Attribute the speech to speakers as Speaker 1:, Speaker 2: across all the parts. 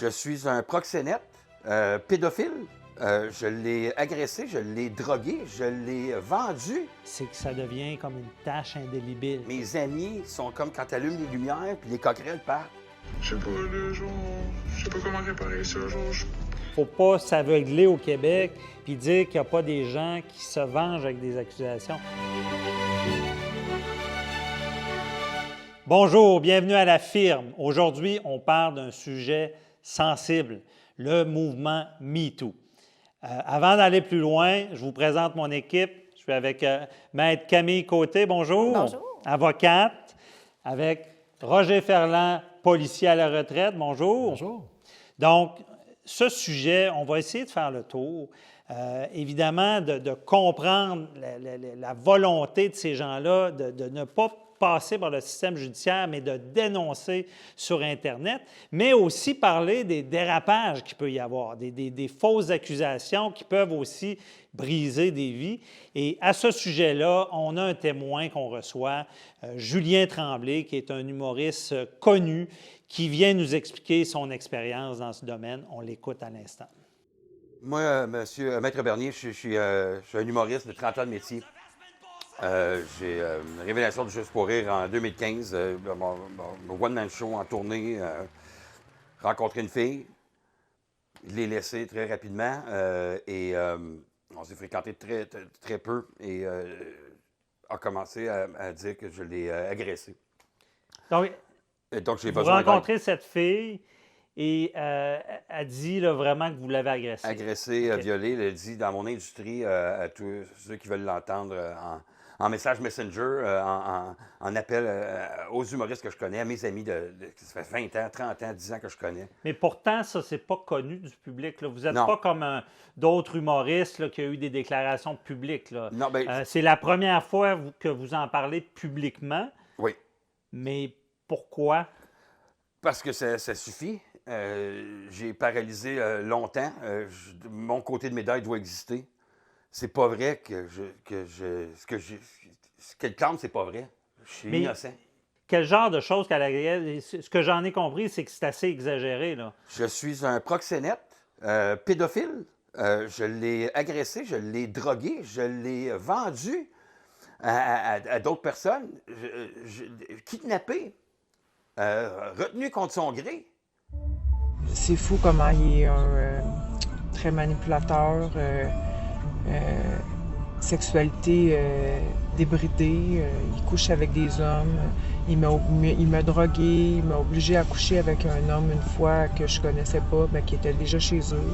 Speaker 1: Je suis un proxénète, pédophile. Je l'ai agressé, je l'ai drogué, je l'ai vendu.
Speaker 2: C'est que ça devient comme une tâche indélébile.
Speaker 1: Mes amis sont comme quand tu allumes les lumières puis les coquerelles partent.
Speaker 3: Je sais pas, là, genre, je sais pas comment réparer ça, genre,
Speaker 2: Faut pas s'aveugler au Québec puis dire qu'il n'y a pas des gens qui se vengent avec des accusations. Bonjour, bienvenue à La Firme. Aujourd'hui, on parle d'un sujet sensible, le mouvement MeToo. Avant d'aller plus loin, je vous présente mon équipe. Je suis avec Maître Camille Côté, bonjour.
Speaker 4: Bonjour.
Speaker 2: Avocate, avec Roger Ferland, policier à la retraite, bonjour.
Speaker 5: Bonjour.
Speaker 2: Donc, ce sujet, on va essayer de faire le tour. Évidemment, de comprendre la volonté de ces gens-là de ne pas passer par le système judiciaire, mais de dénoncer sur Internet, mais aussi parler des dérapages qu'il peut y avoir, des fausses accusations qui peuvent aussi briser des vies. Et à ce sujet-là, on a un témoin qu'on reçoit, Julien Tremblay, qui est un humoriste connu, qui vient nous expliquer son expérience dans ce domaine. On l'écoute à l'instant.
Speaker 1: Moi, Maître Bernier, je suis un humoriste de 30 ans de métier. J'ai une révélation de Juste pour rire en 2015, mon one-man show en tournée, rencontré une fille, je l'ai laissée très rapidement et on s'est fréquenté très peu et a commencé à dire que je l'ai agressée.
Speaker 2: Donc
Speaker 1: j'ai
Speaker 2: vous
Speaker 1: besoin
Speaker 2: rencontrez cette fille et elle dit là, vraiment que vous l'avez agressée.
Speaker 1: Agressée,
Speaker 2: OK.
Speaker 1: violée, elle dit dans mon industrie à tous ceux qui veulent l'entendre en message Messenger, en appel aux humoristes que je connais, à mes amis ça fait 20 ans, 30 ans, 10 ans que je connais.
Speaker 2: Mais pourtant, ça, c'est pas connu du public, là. Vous n'êtes
Speaker 1: Non.
Speaker 2: pas comme d'autres humoristes là, qui ont eu des déclarations publiques, là.
Speaker 1: Non, ben,
Speaker 2: c'est la première fois que vous en parlez publiquement,
Speaker 1: oui,
Speaker 2: mais pourquoi?
Speaker 1: parce que ça suffit. J'ai paralysé longtemps. Mon côté de médaille doit exister. C'est pas vrai ce qu'elle clame, c'est pas vrai. Je suis
Speaker 2: Mais-
Speaker 1: innocent.
Speaker 2: Quel genre de choses qu'elle a... Ce que j'en ai compris, c'est que c'est assez exagéré, là.
Speaker 1: Je suis un proxénète, pédophile. Je l'ai agressé, je l'ai drogué, je l'ai vendu à d'autres personnes, kidnappé, retenu contre son gré.
Speaker 4: C'est fou comment il est très manipulateur, sexualité débridée, il couche avec des hommes, il m'a drogué, il m'a obligé à coucher avec un homme une fois que je connaissais pas, mais qui était déjà chez eux.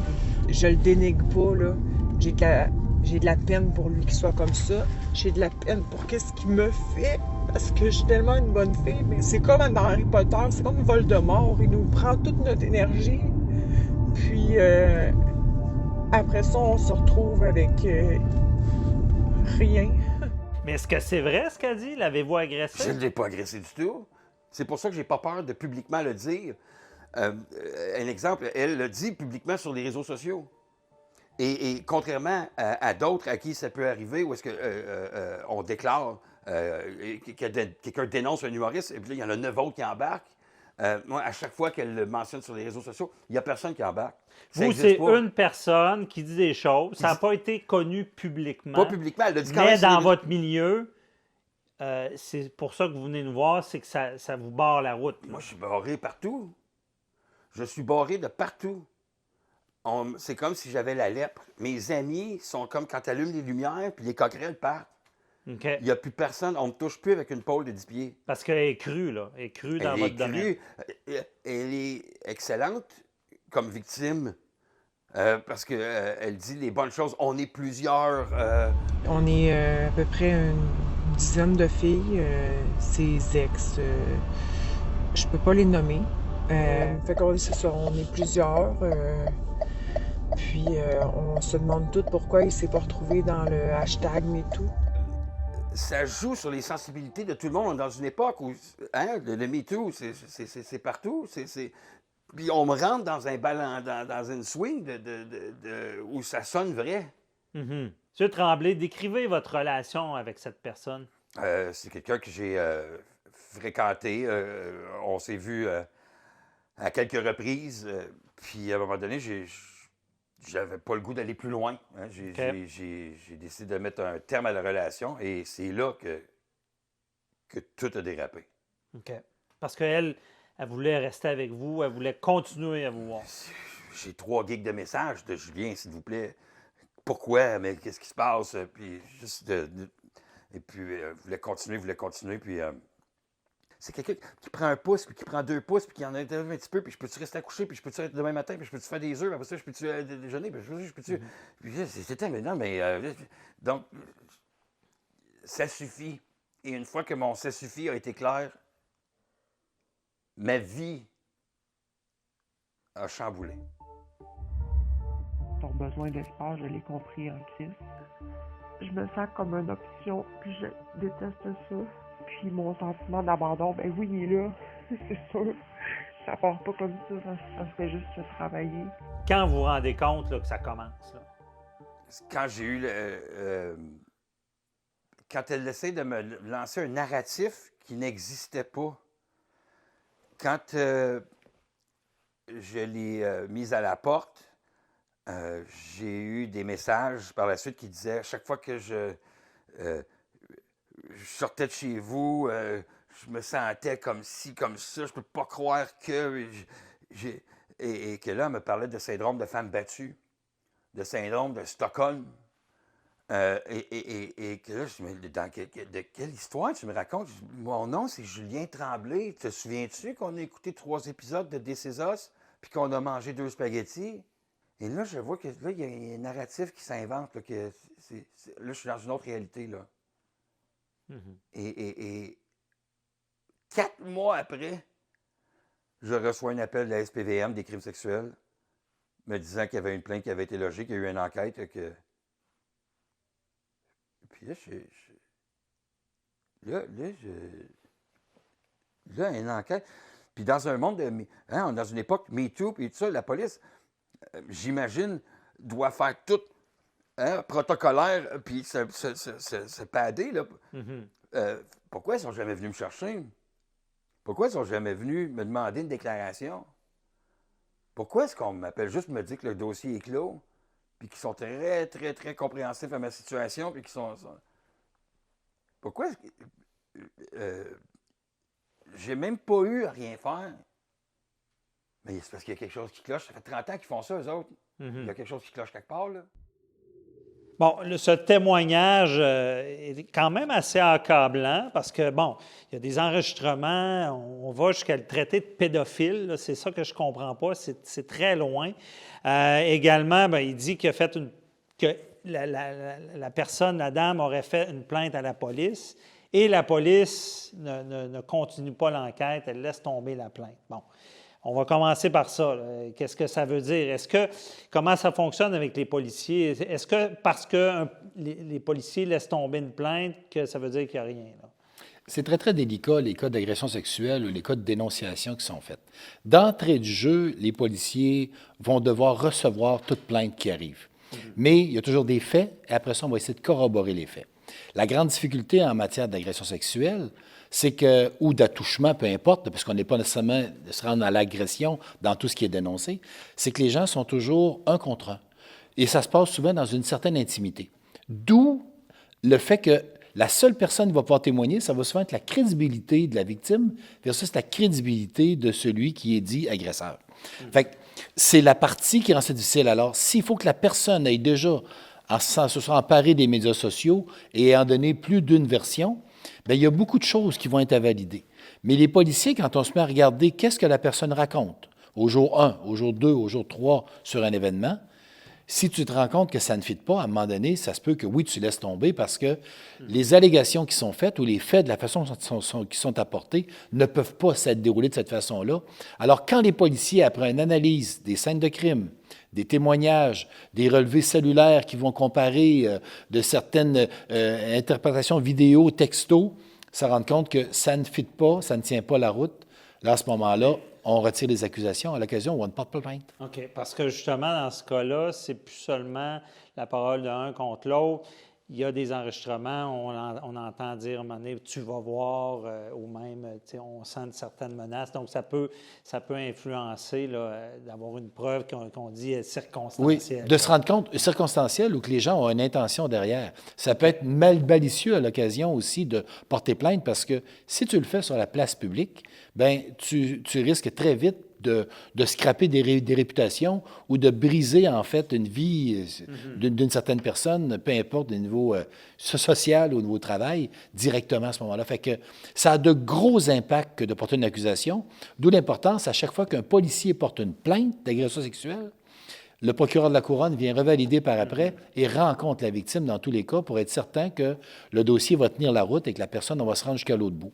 Speaker 4: Je le dénigre pas, là. J'ai de la peine pour lui qu'il soit comme ça. J'ai de la peine pour qu'est-ce qu'il me fait. Parce que je suis tellement une bonne fille. Mais c'est comme dans Harry Potter, c'est comme Voldemort. Il nous prend toute notre énergie. Puis après ça, on se retrouve avec rien.
Speaker 2: Mais est-ce que c'est vrai ce qu'elle dit? L'avez-vous agressé?
Speaker 1: Je ne l'ai pas agressé du tout. C'est pour ça que j'ai pas peur de publiquement le dire. Un exemple, elle le dit publiquement sur les réseaux sociaux. Et contrairement à d'autres à qui ça peut arriver, où est-ce qu'on déclare, quelqu'un dénonce un humoriste, et puis là, il y en a 9 autres qui embarquent. Moi, à chaque fois qu'elle le mentionne sur les réseaux sociaux, il n'y a personne qui embarque. Ça
Speaker 2: Vous,
Speaker 1: existe
Speaker 2: c'est
Speaker 1: pas.
Speaker 2: une personne qui dit des choses. Ça n'a pas été connu publiquement.
Speaker 1: Pas publiquement, elle l'a dit quand
Speaker 2: Mais
Speaker 1: même sur
Speaker 2: dans
Speaker 1: les-
Speaker 2: votre milieu, c'est pour ça que vous venez nous voir, c'est que ça vous barre la route, là.
Speaker 1: Moi, je suis barré partout. Je suis barré de partout. C'est comme si j'avais la lèpre. Mes amis sont comme quand tu allumes les lumières puis les coquerelles partent.
Speaker 2: OK?
Speaker 1: Il n'y a plus personne. On ne me touche plus avec une pôle de 10 pieds.
Speaker 2: Parce qu'elle est crue, là. Elle est crue dans
Speaker 1: Elle
Speaker 2: votre
Speaker 1: est
Speaker 2: domaine.
Speaker 1: crue. Elle est excellente comme victime parce qu'elle dit les bonnes choses. On est plusieurs.
Speaker 4: On est à peu près une dizaine de filles, ses ex. Je peux pas les nommer. Fait qu'on c'est ça, on est plusieurs. Puis on se demande toutes pourquoi il s'est pas retrouvé dans le hashtag MeToo.
Speaker 1: Ça joue sur les sensibilités de tout le monde. On est dans une époque où le MeToo, c'est partout. Puis on me rentre dans un ballon, dans une swing où ça sonne vrai.
Speaker 2: Mhm. Monsieur Tremblay, décrivez votre relation avec cette personne.
Speaker 1: C'est quelqu'un que j'ai fréquenté. On s'est vu à quelques reprises. Puis à un moment donné, j'avais pas le goût d'aller plus loin. Hein. J'ai décidé de mettre un terme à la relation et c'est là que tout a dérapé.
Speaker 2: OK. Parce qu'elle, elle voulait rester avec vous, elle voulait continuer à vous voir.
Speaker 1: J'ai 3 gigs de messages de Julien, s'il vous plaît. Pourquoi? Mais qu'est-ce qui se passe? Puis juste et puis, voulait continuer. Puis c'est quelqu'un qui prend 1 pouce, puis qui prend 2 pouces, puis qui en a un petit peu, puis je peux-tu rester à coucher, puis je peux-tu être demain matin, puis je peux-tu faire des œufs, puis après ça, je peux-tu déjeuner, puis je peux-tu. Puis c'était, mais non, mais. Donc, ça suffit. Et une fois que mon ça suffit a été clair, ma vie a chamboulé.
Speaker 5: Ton besoin d'espace, je l'ai compris en crise. Je me sens comme une option, puis je déteste ça. Puis mon sentiment d'abandon, ben oui, il est là, c'est sûr. Ça part pas comme ça se fait juste se travailler.
Speaker 2: Quand vous vous rendez compte là, que ça commence? Là?
Speaker 1: Quand j'ai eu quand elle essaie de me lancer un narratif qui n'existait pas, quand je l'ai mise à la porte, j'ai eu des messages par la suite qui disaient à chaque fois que je sortais de chez vous, je me sentais comme ci, comme ça, je peux pas croire que... Et que là, elle me parlait de syndrome de femme battue, de syndrome de Stockholm. Et que là, je me dis, de quelle histoire tu me racontes? Mon nom, c'est Julien Tremblay. Te souviens-tu qu'on a écouté 3 épisodes de This Is Us, puis qu'on a mangé 2 spaghettis? Et là, je vois que là, il y a un narratif qui s'invente. Là, là, je suis dans une autre réalité. Là. Mm-hmm. Et 4 mois après, je reçois un appel de la SPVM des crimes sexuels me disant qu'il y avait une plainte qui avait été logée, qu'il y a eu une enquête. Puis là, une enquête. Puis dans un monde dans une époque MeToo, puis tout ça, la police, j'imagine, doit faire tout protocolaire, puis se padder. Là. Mm-hmm. Pourquoi ils ne sont jamais venus me chercher? Pourquoi ils ne sont jamais venus me demander une déclaration? Pourquoi est-ce qu'on m'appelle juste me dire que le dossier est clos? Puis qu'ils sont très, très, très compréhensifs à ma situation, puis qu'ils sont... Pourquoi est-ce que... j'ai même pas eu à rien faire. Mais c'est parce qu'il y a quelque chose qui cloche. Ça fait 30 ans qu'ils font ça, eux autres. Mm-hmm. Il y a quelque chose qui cloche quelque part, là.
Speaker 2: Bon, ce témoignage est quand même assez accablant parce que, bon, il y a des enregistrements, on va jusqu'à le traiter de pédophile, là, c'est ça que je ne comprends pas, c'est très loin. Également, bien, il dit qu'il a fait que la personne, la dame, aurait fait une plainte à la police et la police ne continue pas l'enquête, elle laisse tomber la plainte. Bon. On va commencer par ça. Là. Qu'est-ce que ça veut dire? Comment ça fonctionne avec les policiers? Est-ce que parce que les policiers laissent tomber une plainte, que ça veut dire qu'il n'y a rien? Là?
Speaker 6: C'est très, très délicat, les cas d'agression sexuelle ou les cas de dénonciation qui sont faits. D'entrée du jeu, les policiers vont devoir recevoir toute plainte qui arrive. Mm-hmm. Mais il y a toujours des faits, et après ça, on va essayer de corroborer les faits. La grande difficulté en matière d'agression sexuelle, c'est que, ou d'attouchement, peu importe, parce qu'on n'est pas nécessairement de se rendre à l'agression dans tout ce qui est dénoncé, c'est que les gens sont toujours un contre un. Et ça se passe souvent dans une certaine intimité. D'où le fait que la seule personne qui va pouvoir témoigner, ça va souvent être la crédibilité de la victime versus la crédibilité de celui qui est dit agresseur. Fait que c'est la partie qui rend ça difficile. Alors, s'il faut que la personne ait déjà se soit emparée des médias sociaux et en donné plus d'une version, bien, il y a beaucoup de choses qui vont être à valider. Mais les policiers, quand on se met à regarder qu'est-ce que la personne raconte au jour 1, au jour 2, au jour 3 sur un événement, si tu te rends compte que ça ne fit pas, à un moment donné, ça se peut que oui, tu laisses tomber parce que les allégations qui sont faites ou les faits de la façon qui sont apportés ne peuvent pas s'être déroulés de cette façon-là. Alors, quand les policiers, après une analyse des scènes de crime, des témoignages, des relevés cellulaires qui vont comparer de certaines interprétations vidéo, texto, se rendent compte que ça ne fit pas, ça ne tient pas la route. Là, à ce moment-là, on retire les accusations à l'occasion où on ne porte pas plainte.
Speaker 2: OK. Parce que justement, dans ce cas-là, c'est plus seulement la parole de l'un contre l'autre. il y a des enregistrements, on entend dire à un moment donné, tu vas voir, ou même, on sent certaines menaces. Donc, ça peut influencer d'avoir une preuve qu'on dit circonstancielle.
Speaker 6: Oui, de se rendre compte, circonstancielle, ou que les gens ont une intention derrière. Ça peut être malicieux à l'occasion aussi de porter plainte, parce que si tu le fais sur la place publique, bien, tu risques très vite de scraper des réputations ou de briser, en fait, une vie d'une certaine personne, peu importe, au niveau social ou au niveau travail, directement à ce moment-là. Fait que ça a de gros impacts que de porter une accusation, d'où l'importance, à chaque fois qu'un policier porte une plainte d'agression sexuelle, le procureur de la Couronne vient revalider par après et rencontre la victime dans tous les cas pour être certain que le dossier va tenir la route et que la personne, on va se rendre jusqu'à l'autre bout.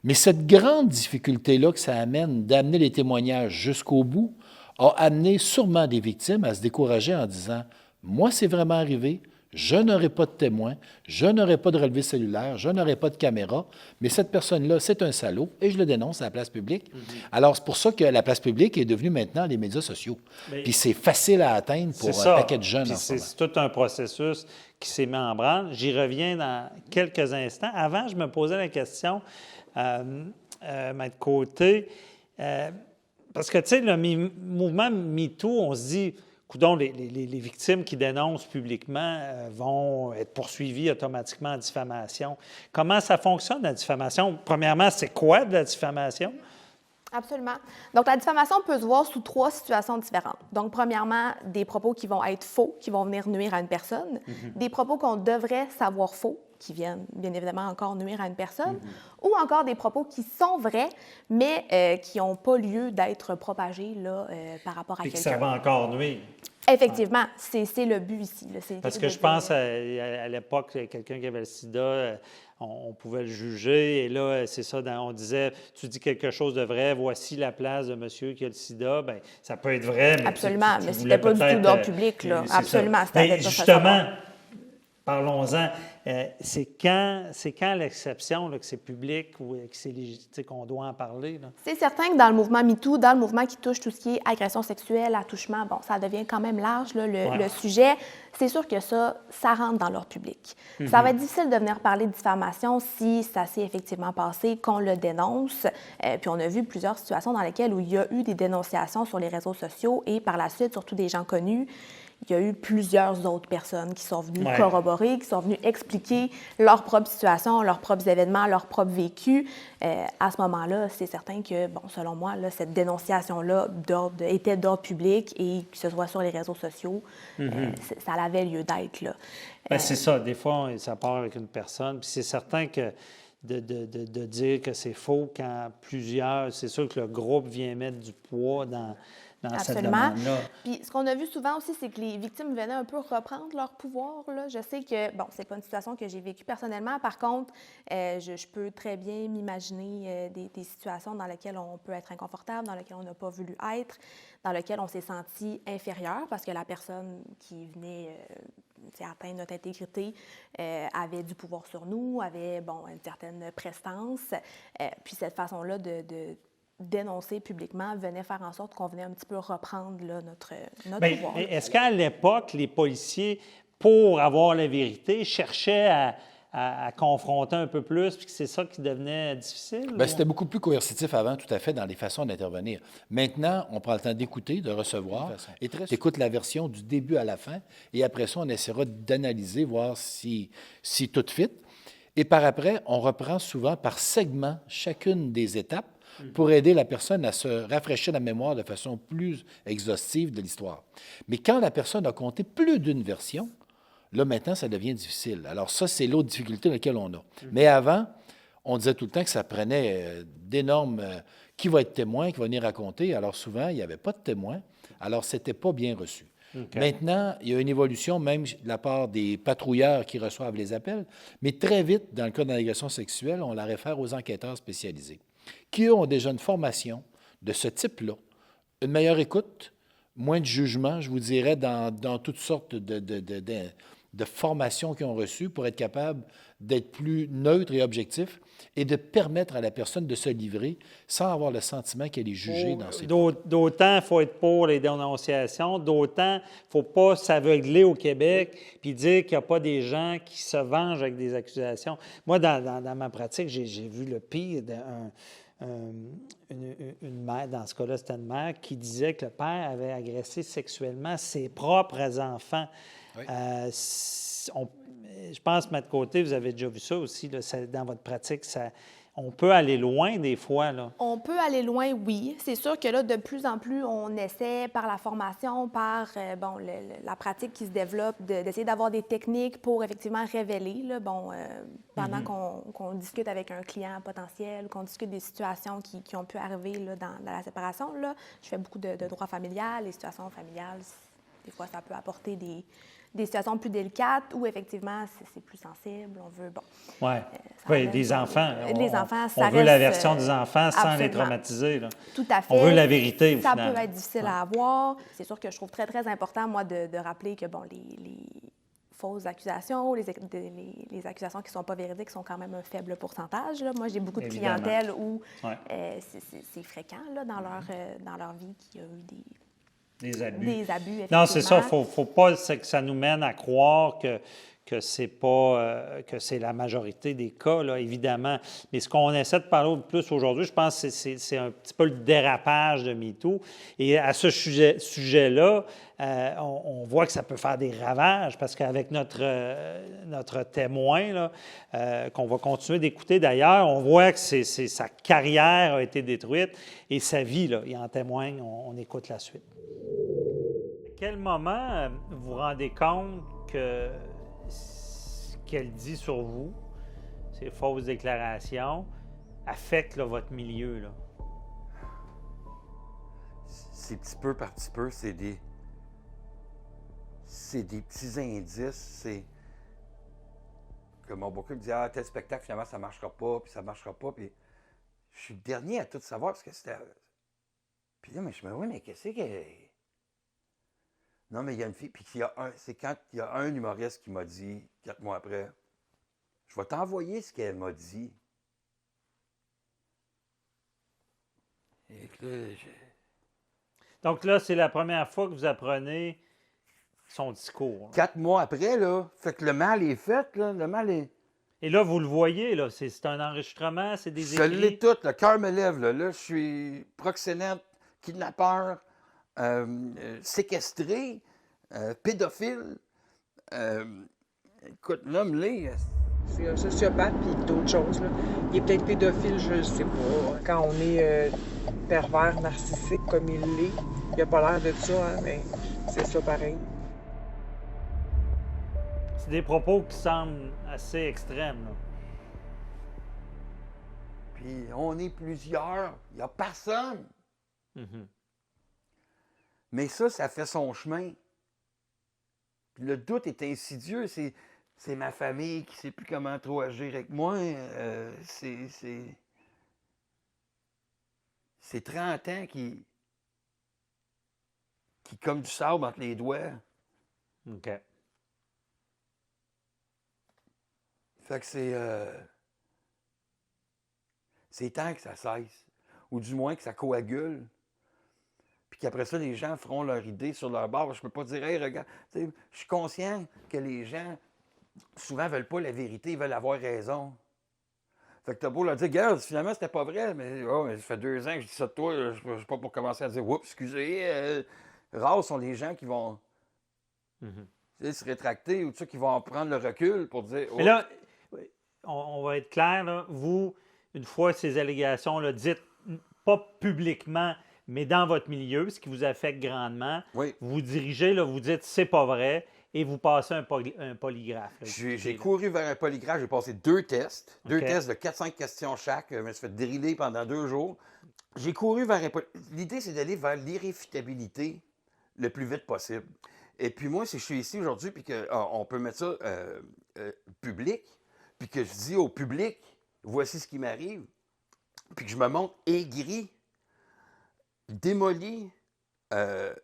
Speaker 6: Mais cette grande difficulté-là que ça amène d'amener les témoignages jusqu'au bout a amené sûrement des victimes à se décourager en disant « Moi, c'est vraiment arrivé, je n'aurai pas de témoin, je n'aurai pas de relevé cellulaire, je n'aurai pas de caméra, mais cette personne-là, c'est un salaud et je le dénonce à la place publique. Alors, c'est pour ça que la place publique est devenue maintenant les médias sociaux. Puis c'est facile à atteindre pour un paquet de jeunes en ce moment.
Speaker 2: C'est tout un processus qui s'est mis en branle. J'y reviens dans quelques instants. Avant, je me posais la question, Maître Côté, parce que, tu sais, le mouvement MeToo, on se dit, coudonc, les victimes qui dénoncent publiquement vont être poursuivies automatiquement en diffamation. Comment ça fonctionne, la diffamation? Premièrement, c'est quoi de la diffamation?
Speaker 7: Absolument. Donc, la diffamation peut se voir sous 3 situations différentes. Donc, premièrement, des propos qui vont être faux, qui vont venir nuire à une personne. Des propos qu'on devrait savoir faux, qui viennent bien évidemment encore nuire à une personne. Ou encore des propos qui sont vrais, mais qui n'ont pas lieu d'être propagés là, par rapport à quelqu'un.
Speaker 2: Et que ça va encore nuire.
Speaker 7: Effectivement, c'est le but ici. Là.
Speaker 2: Parce que je pense à l'époque, quelqu'un qui avait le sida, on pouvait le juger. Et là, c'est ça, on disait, tu dis quelque chose de vrai, voici la place de monsieur qui a le sida. Bien, ça peut être vrai, mais
Speaker 7: absolument, mais c'était pas du tout d'ordre public. Là. Absolument,
Speaker 2: c'était justement, parlons-en. C'est quand l'exception que c'est public ou que c'est légitime qu'on doit en parler? Là?
Speaker 7: C'est certain que dans le mouvement MeToo, dans le mouvement qui touche tout ce qui est agression sexuelle, attouchement, bon, ça devient quand même large, là, le sujet. C'est sûr que ça rentre dans l'ordre public. Ça va être difficile de venir parler de diffamation si ça s'est effectivement passé, qu'on le dénonce. Puis on a vu plusieurs situations dans lesquelles où il y a eu des dénonciations sur les réseaux sociaux et par la suite, surtout des gens connus, il y a eu plusieurs autres personnes qui sont venues corroborer, qui sont venues expliquer leur propre situation, leurs propres événements, leur propre vécu. À ce moment-là, c'est certain que, bon, selon moi, là, cette dénonciation-là était d'ordre public et que ce soit sur les réseaux sociaux, ça avait lieu d'être. Là.
Speaker 2: Bien, c'est ça. Des fois, ça part avec une personne. Puis c'est certain que de dire que c'est faux quand plusieurs... C'est sûr que le groupe vient mettre du poids dans
Speaker 7: absolument. Puis ce qu'on a vu souvent aussi, c'est que les victimes venaient un peu reprendre leur pouvoir. Là. Je sais que, bon, c'est pas une situation que j'ai vécue personnellement. Par contre, je peux très bien m'imaginer des situations dans lesquelles on peut être inconfortable, dans lesquelles on n'a pas voulu être, dans lesquelles on s'est senti inférieur parce que la personne qui venait atteindre notre intégrité avait du pouvoir sur nous, avait, bon, une certaine prestance. Puis cette façon-là de dénoncer publiquement venait faire en sorte qu'on venait un petit peu reprendre là, notre pouvoir.
Speaker 2: Est-ce qu'à l'époque, les policiers, pour avoir la vérité, cherchaient à confronter un peu plus, puis que c'est ça qui devenait difficile?
Speaker 6: Bien, c'était beaucoup plus coercitif avant, tout à fait, dans les façons d'intervenir. Maintenant, on prend le temps d'écouter, de recevoir, et tu écoutes la version du début à la fin, et après ça, on essaiera d'analyser, voir si tout fit. Et par après, on reprend souvent par segment chacune des étapes pour aider la personne à se rafraîchir la mémoire de façon plus exhaustive de l'histoire. Mais quand la personne a compté plus d'une version, là, maintenant, ça devient difficile. Alors ça, c'est l'autre difficulté dans laquelle on a. Mais avant, on disait tout le temps que ça prenait d'énormes... qui va être témoin, qui va venir raconter. Alors souvent, il n'y avait pas de témoin. Alors, ce n'était pas bien reçu. Okay. Maintenant, il y a une évolution, même de la part des patrouilleurs qui reçoivent les appels, mais très vite, dans le cas d'agression sexuelle, on la réfère aux enquêteurs spécialisés, qui eux ont déjà une formation de ce type-là, une meilleure écoute, moins de jugement, je vous dirais, dans toutes sortes de formation qu'ils ont reçue pour être capables d'être plus neutres et objectifs et de permettre à la personne de se livrer sans avoir le sentiment qu'elle est jugée dans ses propos.
Speaker 2: D'autant, il faut être pour les dénonciations, d'autant, il ne faut pas s'aveugler au Québec puis dire qu'il n'y a pas des gens qui se vengent avec des accusations. Moi, dans ma pratique, j'ai vu le pire une mère, dans ce cas-là, c'était une mère, qui disait que le père avait agressé sexuellement ses propres enfants.
Speaker 6: Oui.
Speaker 2: Je pense, Maître Côté, vous avez déjà vu ça aussi, là, dans votre pratique, on peut aller loin des fois, là.
Speaker 7: On peut aller loin, oui. C'est sûr que là, de plus en plus, on essaie par la formation, par la pratique qui se développe, d'essayer d'avoir des techniques pour effectivement révéler, là, pendant qu'on discute avec un client potentiel, qu'on discute des situations qui ont pu arriver là, dans la séparation. Là, je fais beaucoup de droit familial, les situations familiales, des fois, ça peut apporter des situations plus délicates où, effectivement, c'est plus sensible. On veut,
Speaker 2: Oui, des enfants.
Speaker 7: Les enfants, ça
Speaker 2: on veut la
Speaker 7: reste,
Speaker 2: version des enfants sans les
Speaker 7: absolument.
Speaker 2: traumatiser. Là.
Speaker 7: Tout à fait.
Speaker 2: On veut la vérité, au
Speaker 7: Ça
Speaker 2: final.
Speaker 7: peut être difficile à avoir. C'est sûr que je trouve très, très important, moi, de rappeler que, les fausses accusations, les accusations qui ne sont pas véridiques sont quand même un faible pourcentage. Là. Moi, j'ai beaucoup de
Speaker 2: Évidemment.
Speaker 7: clientèle où
Speaker 2: Ouais.
Speaker 7: c'est fréquent là, dans leur vie qu'il y a eu
Speaker 2: Des abus.
Speaker 7: des abus, effectivement.
Speaker 2: Non, c'est ça. Il ne faut pas que ça nous mène à croire que c'est pas que c'est la majorité des cas, là, évidemment. Mais ce qu'on essaie de parler plus aujourd'hui, je pense que c'est un petit peu le dérapage de MeToo. Et à ce sujet-là, on voit que ça peut faire des ravages parce qu'avec notre témoin, là, qu'on va continuer d'écouter d'ailleurs, on voit que sa carrière a été détruite et sa vie, là, il en témoigne. On écoute la suite. À quel moment vous vous rendez compte que ce qu'elle dit sur vous, ces fausses déclarations, affectent là, votre milieu? Là?
Speaker 1: C'est petit peu par petit peu, c'est des petits indices. C'est que mon beaucoup me dit tel spectacle, finalement, ça marchera pas, puis ça marchera pas. Puis je suis le dernier à tout savoir parce que c'était. Puis là, mais je me dis, oui, mais qu'est-ce que. Non, mais il y a une fille. Puis c'est quand il y a un humoriste qui m'a dit, 4 mois après, je vais t'envoyer ce qu'elle m'a dit. Et que là,
Speaker 2: Donc là, c'est la première fois que vous apprenez son discours.
Speaker 1: 4 mois après, là, fait que le mal est fait, là, le mal est.
Speaker 2: Et là, vous le voyez, là, c'est un enregistrement, c'est des
Speaker 1: Je
Speaker 2: écrits.
Speaker 1: l'ai tout, le cœur me lève, là. Là, je suis proxénète, kidnappeur, séquestré, pédophile. Écoute, l'homme l'est.
Speaker 4: C'est un sociopathe puis d'autres choses. Là. Il est peut-être pédophile, je ne sais pas. Quand on est pervers narcissique comme il l'est, il n'a pas l'air de ça, hein, mais c'est ça pareil.
Speaker 2: C'est des propos qui semblent assez extrêmes. Là.
Speaker 1: Puis on est plusieurs, il n'y a personne.
Speaker 2: Mhm.
Speaker 1: Mais ça fait son chemin. Puis le doute est insidieux. C'est ma famille qui ne sait plus comment trop agir avec moi. C'est 30 ans qui comme du sable entre les doigts.
Speaker 2: OK.
Speaker 1: Fait que c'est temps que ça cesse. Ou du moins que ça coagule. Puis qu'après ça, les gens feront leur idée sur leur bord. Je peux pas dire, hey, regarde, je suis conscient que les gens, souvent, veulent pas la vérité, ils veulent avoir raison. Fait que t'as beau leur dire, regarde, finalement, c'était pas vrai, mais ça fait 2 ans que je dis ça de toi, je suis pas pour commencer à dire, oups, excusez. Rares sont les gens qui vont se rétracter ou ceux qui vont prendre le recul pour dire,
Speaker 2: Mais là, on va être clair, là, vous, une fois ces allégations-là dites, pas publiquement, mais dans votre milieu, ce qui vous affecte grandement,
Speaker 1: oui.
Speaker 2: vous dirigez, là, vous dites c'est pas vrai et vous passez un polygraphe. Là,
Speaker 1: j'ai couru vers un polygraphe, j'ai passé 2 tests. 2
Speaker 2: OK.
Speaker 1: tests de 4-5 questions chaque. Je me suis fait driller pendant 2 jours. J'ai couru vers un polygraphe. L'idée, c'est d'aller vers l'irréfutabilité le plus vite possible. Et puis moi, si je suis ici aujourd'hui, puis qu'on peut mettre ça public, puis que je dis au public, voici ce qui m'arrive, puis que je me montre aigri, démoli,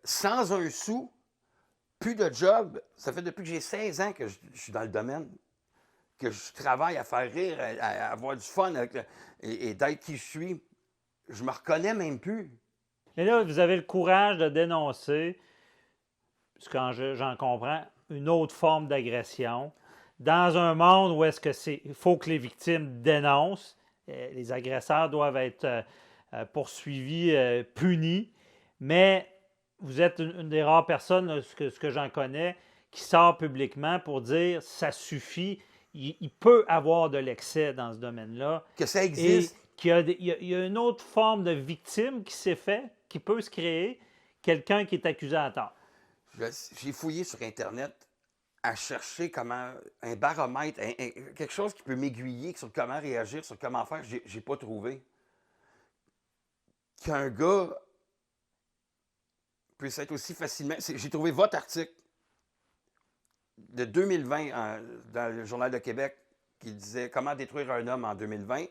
Speaker 1: sans un sou, plus de job. Ça fait depuis que j'ai 16 ans que je suis dans le domaine, que je travaille à faire rire, à avoir du fun et d'être qui je suis. Je me reconnais même plus.
Speaker 2: Et là, vous avez le courage de dénoncer, ce que j'en comprends, une autre forme d'agression. Dans un monde où il faut que les victimes dénoncent, les agresseurs doivent être poursuivis, punis, mais vous êtes une des rares personnes, là, ce que j'en connais, qui sort publiquement pour dire ça suffit. Il peut avoir de l'excès dans ce domaine-là.
Speaker 1: Que ça existe.
Speaker 2: Et qu'il y a une autre forme de victime qui s'est faite, qui peut se créer, quelqu'un qui est accusé à tort.
Speaker 1: J'ai fouillé sur Internet à chercher comment un baromètre, quelque chose qui peut m'aiguiller sur comment réagir, sur comment faire. J'ai pas trouvé. Qu'un gars puisse être aussi facilement... J'ai trouvé votre article de 2020 dans le Journal de Québec qui disait « Comment détruire un homme en 2020 ».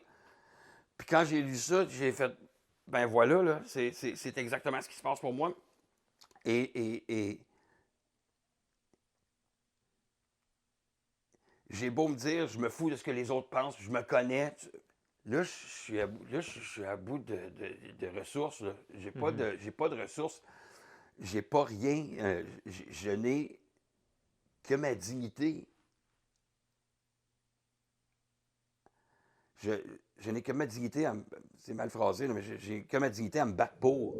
Speaker 1: Puis quand j'ai lu ça, j'ai fait « Ben voilà, là, c'est exactement ce qui se passe pour moi. » Et j'ai beau me dire, je me fous de ce que les autres pensent, je me connais. Là, je suis à bout de ressources. Là. J'ai pas de ressources. J'ai pas rien. Je n'ai que ma dignité. Je n'ai que ma dignité c'est mal phrasé, là, mais j'ai que ma dignité à me battre pour.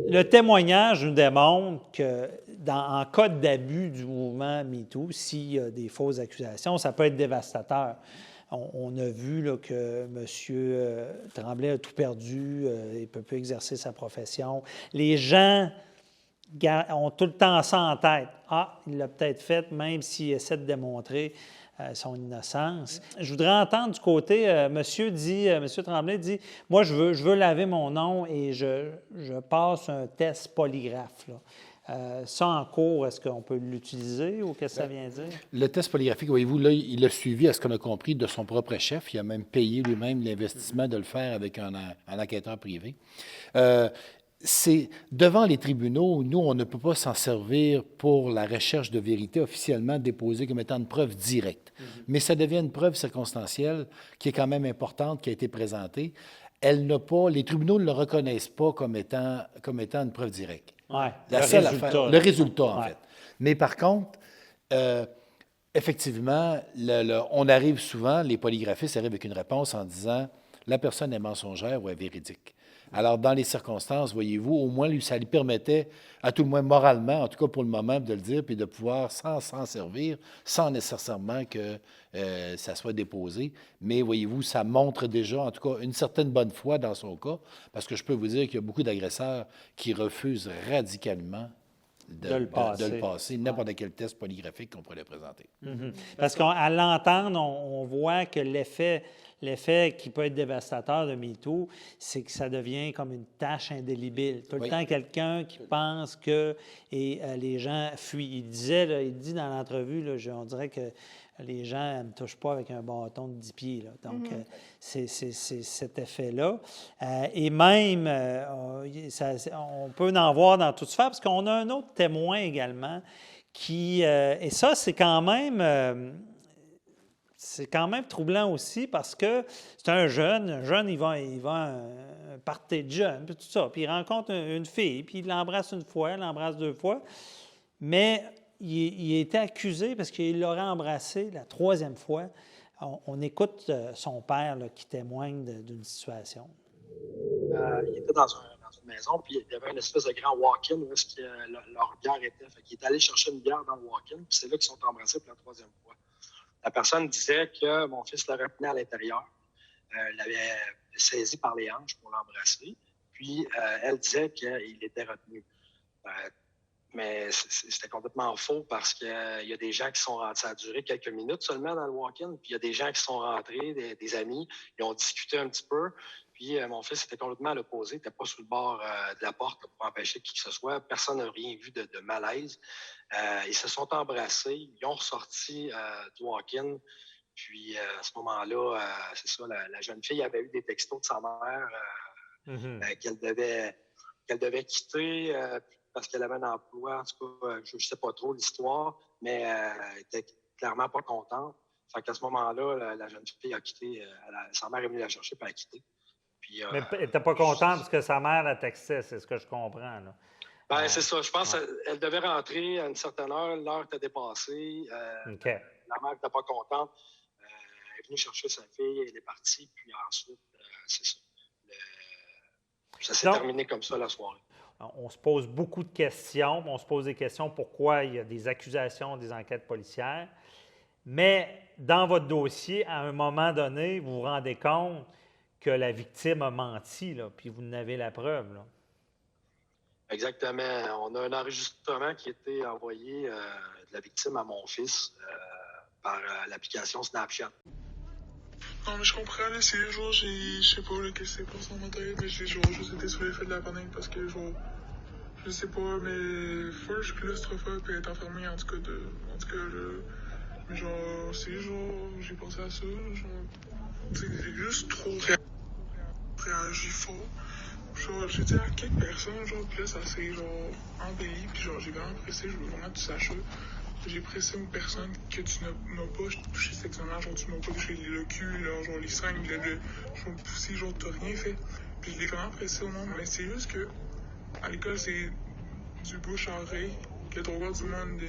Speaker 2: Le témoignage nous démontre que, en cas d'abus du mouvement MeToo, s'il y a des fausses accusations, ça peut être dévastateur. On a vu là, que M. Tremblay a tout perdu, il ne peut plus exercer sa profession. Les gens ont tout le temps ça en tête. Ah, il l'a peut-être fait, même s'il essaie de démontrer son innocence. Je voudrais entendre du côté, M. Tremblay dit, moi, je veux laver mon nom et je passe un test polygraphe. Là. Ça, en cours, est-ce qu'on peut l'utiliser ou qu'est-ce que ça vient dire?
Speaker 6: Le test polygraphique, voyez-vous, là, il l'a suivi, à ce qu'on a compris, de son propre chef. Il a même payé lui-même l'investissement de le faire avec un enquêteur privé. C'est devant les tribunaux, nous, on ne peut pas s'en servir pour la recherche de vérité officiellement déposée comme étant une preuve directe. Mais ça devient une preuve circonstancielle qui est quand même importante, qui a été présentée. Les tribunaux ne le reconnaissent pas comme étant une preuve directe.
Speaker 2: Ouais,
Speaker 6: Le résultat, en fait. Mais par contre, effectivement, on arrive souvent, les polygraphistes arrivent avec une réponse en disant la personne est mensongère ou est véridique. Alors, dans les circonstances, voyez-vous, au moins, ça lui permettait, à tout le moins moralement, en tout cas pour le moment, de le dire, puis de pouvoir s'en servir, sans nécessairement que ça soit déposé. Mais voyez-vous, ça montre déjà, en tout cas, une certaine bonne foi dans son cas, parce que je peux vous dire qu'il y a beaucoup d'agresseurs qui refusent radicalement de le passer, n'importe quel test polygraphique qu'on pourrait présenter.
Speaker 2: Parce qu'à l'entendre, on voit que l'effet qui peut être dévastateur de MeToo, c'est que ça devient comme une tâche indélébile. Tout le temps, quelqu'un qui pense que... Et les gens fuient. Il dit dans l'entrevue, là, on dirait que les gens ne me touchent pas avec un bâton de 10 pieds. Là. Donc, c'est cet effet-là. Et même, on peut en voir dans toute sphère, parce qu'on a un autre témoin également qui... et ça, c'est quand même... c'est quand même troublant aussi parce que c'est un jeune. Un jeune, il va à un party de jeunes, puis tout ça. Puis il rencontre une fille, puis il l'embrasse une fois, il l'embrasse 2 fois. Mais il a été accusé parce qu'il l'aurait embrassé la 3e fois. On écoute son père là, qui témoigne d'une situation.
Speaker 8: Il était dans une maison, puis il y avait une espèce de grand walk-in où leur bière était. Fait qu'il est allé chercher une bière dans le walk-in, puis c'est là qu'ils sont embrassés pour la 3e fois. La personne disait que mon fils l'aurait tenu à l'intérieur, l'avait saisi par les hanches pour l'embrasser, puis elle disait qu'il était retenu. Mais c'était complètement faux parce qu'il y a des gens qui sont rentrés, ça a duré quelques minutes seulement dans le walk-in, puis il y a des gens qui sont rentrés, des amis, ils ont discuté un petit peu, puis mon fils était complètement à l'opposé, il n'était pas sur le bord de la porte pour empêcher qui que ce soit, personne n'a rien vu de malaise. Ils se sont embrassés, ils ont ressorti du walk-in, puis à ce moment-là, c'est ça, la jeune fille avait eu des textos de sa mère qu'elle devait quitter, parce qu'elle avait un emploi. En tout cas, je ne sais pas trop l'histoire, mais elle était clairement pas contente. Fait qu'à ce moment-là, la jeune fille a quitté. Sa mère est venue la chercher et elle a quitté. Puis,
Speaker 2: Mais elle n'était pas contente parce que sa mère la textait, c'est ce que je comprends. Là.
Speaker 8: c'est ça. Je pense qu'elle devait rentrer à une certaine heure. L'heure était dépassée.
Speaker 2: OK.
Speaker 8: La mère n'était pas contente. Elle est venue chercher sa fille, elle est partie. Puis ensuite, c'est ça. Ça s'est terminé comme ça la soirée.
Speaker 2: On se pose beaucoup de questions. On se pose des questions pourquoi il y a des accusations, des enquêtes policières. Mais dans votre dossier, à un moment donné, vous vous rendez compte que la victime a menti, là, puis vous en avez la preuve. Là.
Speaker 8: Exactement. On a un enregistrement qui a été envoyé de la victime à mon fils par l'application Snapchat.
Speaker 3: Non, mais je comprends, là, c'est genre, je sais pas, là, qu'est-ce qui s'est passé dans ma tête, mais j'ai genre juste été sur l'effet de la panique parce que, genre, je sais pas, mais faut que je suis claustrophobe et être enfermé, en tout cas, mais genre, c'est genre, j'ai pensé à ça, genre, tu sais, j'ai juste trop réagi fort. Genre, j'ai dit à quelques personnes, genre, puis là, ça s'est, genre, embelli, puis genre, j'ai vraiment pressé, je veux vraiment que tu saches ça. J'ai pressé une personne que tu n'as pas touché sexuellement, genre, tu m'as pas touché le cul, là, genre, les seins, genre, poussé, genre, t'as rien fait. Puis je l'ai vraiment pressé au monde, mais c'est juste que, à l'école, c'est du bouche à oreille, que ton gars du monde,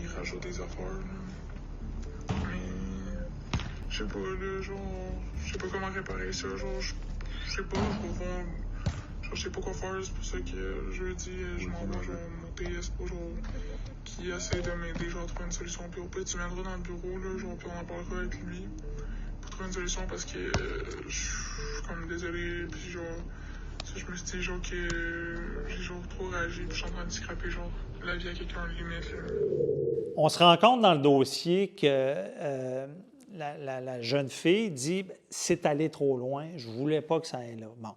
Speaker 3: il rajoute des affaires, là. Mais, je sais pas, là, genre, je sais pas comment réparer ça, genre, je sais pas, je sais pas quoi faire, c'est pour ça que jeudi, je m'envoie, genre, mon TSPO, genre, qui essaie de m'aider, genre, à trouver une solution. Puis au pire, tu viendras dans le bureau, là, genre, puis on en parlera avec lui pour trouver une solution parce que je suis comme désolé, puis genre, je me suis dit, genre, que j'ai, genre, trop réagi, puis je suis en train de scraper, genre, la vie à quelqu'un limite, là.
Speaker 2: On se rend compte dans le dossier que la jeune fille dit « c'est allé trop loin, je ne voulais pas que ça aille là ». Bon.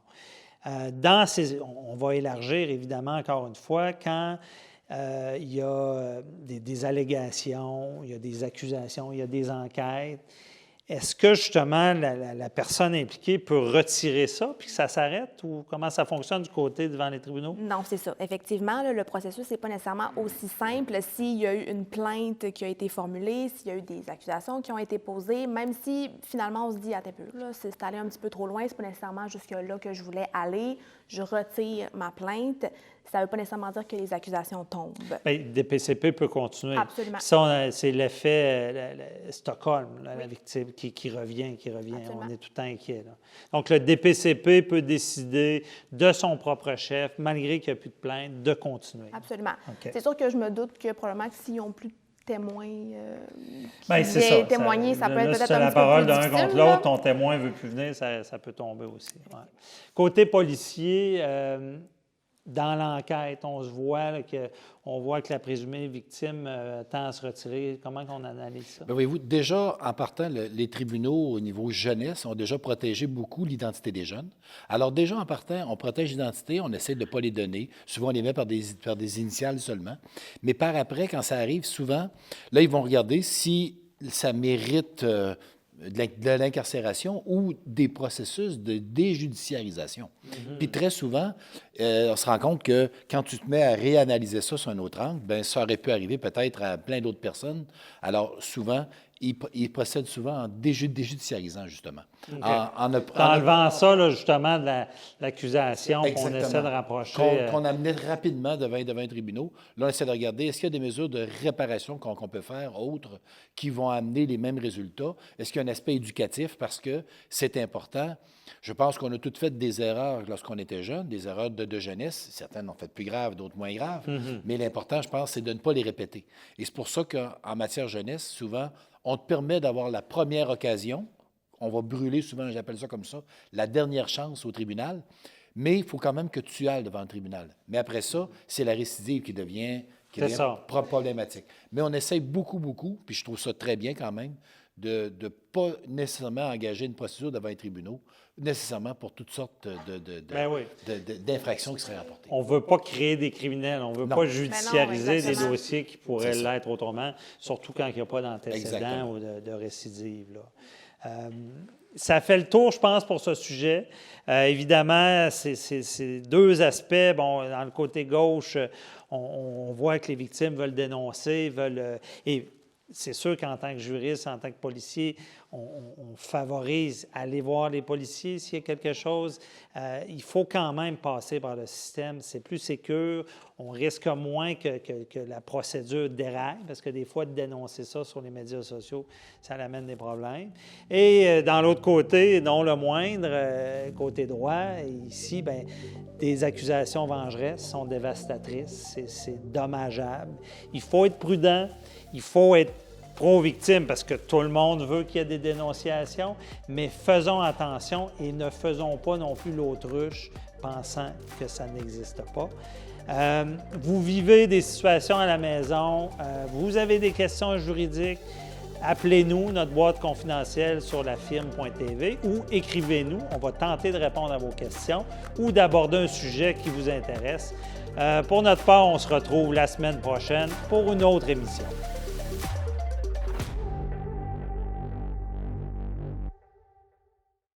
Speaker 2: On va élargir, évidemment, encore une fois, quand il y a des allégations, il y a des accusations, il y a des enquêtes. Est-ce que, justement, la personne impliquée peut retirer ça puis que ça s'arrête ou comment ça fonctionne du côté devant les tribunaux?
Speaker 7: Non, c'est ça. Effectivement, là, le processus n'est pas nécessairement aussi simple. S'il y a eu une plainte qui a été formulée, s'il y a eu des accusations qui ont été posées, même si, finalement, on se dit, attends un peu, là, c'est allé un petit peu trop loin, c'est pas nécessairement jusque-là que je voulais aller, je retire ma plainte. Ça ne veut pas nécessairement dire que les accusations tombent.
Speaker 2: Bien, le DPCP peut continuer.
Speaker 7: Absolument.
Speaker 2: Ça, c'est l'effet Stockholm, là, la victime qui revient.
Speaker 7: Absolument.
Speaker 2: On est tout le temps inquiet. Là. Donc, le DPCP peut décider de son propre chef, malgré qu'il n'y a plus de plainte, de continuer.
Speaker 7: Absolument.
Speaker 2: Okay.
Speaker 7: C'est sûr que je me doute que probablement que s'ils n'ont plus de témoins
Speaker 2: Bien, c'est ça.
Speaker 7: témoigner, ça peut être peut-être un petit peu plus difficile.
Speaker 2: la parole d'un contre l'autre, ton témoin ne veut plus venir, ça peut tomber aussi. Ouais. Côté policier, dans l'enquête, on voit que la présumée victime tend à se retirer. Comment on analyse ça?
Speaker 6: Bien, voyez-vous, déjà, en partant, les tribunaux au niveau jeunesse ont déjà protégé beaucoup l'identité des jeunes. Alors déjà, en partant, on protège l'identité, on essaie de ne pas les donner. Souvent, on les met par des initiales seulement. Mais par après, quand ça arrive, souvent, là, ils vont regarder si ça mérite de l'incarcération ou des processus de déjudiciarisation. Puis très souvent, on se rend compte que quand tu te mets à réanalyser ça sur un autre angle, bien, ça aurait pu arriver peut-être à plein d'autres personnes. Alors souvent, ils procèdent souvent en déjudiciarisant, justement.
Speaker 2: Okay.
Speaker 6: En
Speaker 2: enlevant ça, là, justement, de l'accusation qu'on essaie de rapprocher.
Speaker 6: Qu'on amenait rapidement devant les tribunaux. Là, on essaie de regarder, est-ce qu'il y a des mesures de réparation qu'on peut faire, autres, qui vont amener les mêmes résultats? Est-ce qu'il y a un aspect éducatif? Parce que c'est important. Je pense qu'on a toutes fait des erreurs lorsqu'on était jeune, des erreurs de jeunesse. Certaines ont fait plus graves, d'autres moins graves. Mais l'important, je pense, c'est de ne pas les répéter. Et c'est pour ça qu'en matière jeunesse, souvent, on te permet d'avoir la première occasion. On va brûler souvent, j'appelle ça comme ça, la dernière chance au tribunal. Mais il faut quand même que tu ailles devant le tribunal. Mais après ça, c'est la récidive qui devient problématique. Mais on essaye beaucoup, puis je trouve ça très bien quand même, de ne pas nécessairement engager une procédure devant les tribunaux, nécessairement pour toutes sortes d'infractions qui seraient rapportées.
Speaker 2: On ne veut pas créer des criminels, on ne veut pas judiciariser des dossiers qui pourraient l'être autrement, surtout quand il n'y a pas d'antécédent ou de récidive. Là. ça fait le tour, je pense, pour ce sujet. Évidemment, c'est deux aspects. Bon, dans le côté gauche, on voit que les victimes veulent dénoncer, et c'est sûr qu'en tant que juriste, en tant que policier, on favorise aller voir les policiers s'il y a quelque chose. Il faut quand même passer par le système. C'est plus sécure. On risque moins que la procédure déraille, parce que des fois, de dénoncer ça sur les médias sociaux, ça amène des problèmes. Et dans l'autre côté, non le moindre, côté droit, ici, bien, des accusations vengeresses sont dévastatrices. C'est dommageable. Il faut être prudent. Il faut être pro-victime parce que tout le monde veut qu'il y ait des dénonciations, mais faisons attention et ne faisons pas non plus l'autruche pensant que ça n'existe pas. Vous vivez des situations à la maison, vous avez des questions juridiques, appelez-nous, notre boîte confidentielle sur lafirme.tv ou écrivez-nous. On va tenter de répondre à vos questions ou d'aborder un sujet qui vous intéresse. Pour notre part, on se retrouve la semaine prochaine pour une autre émission.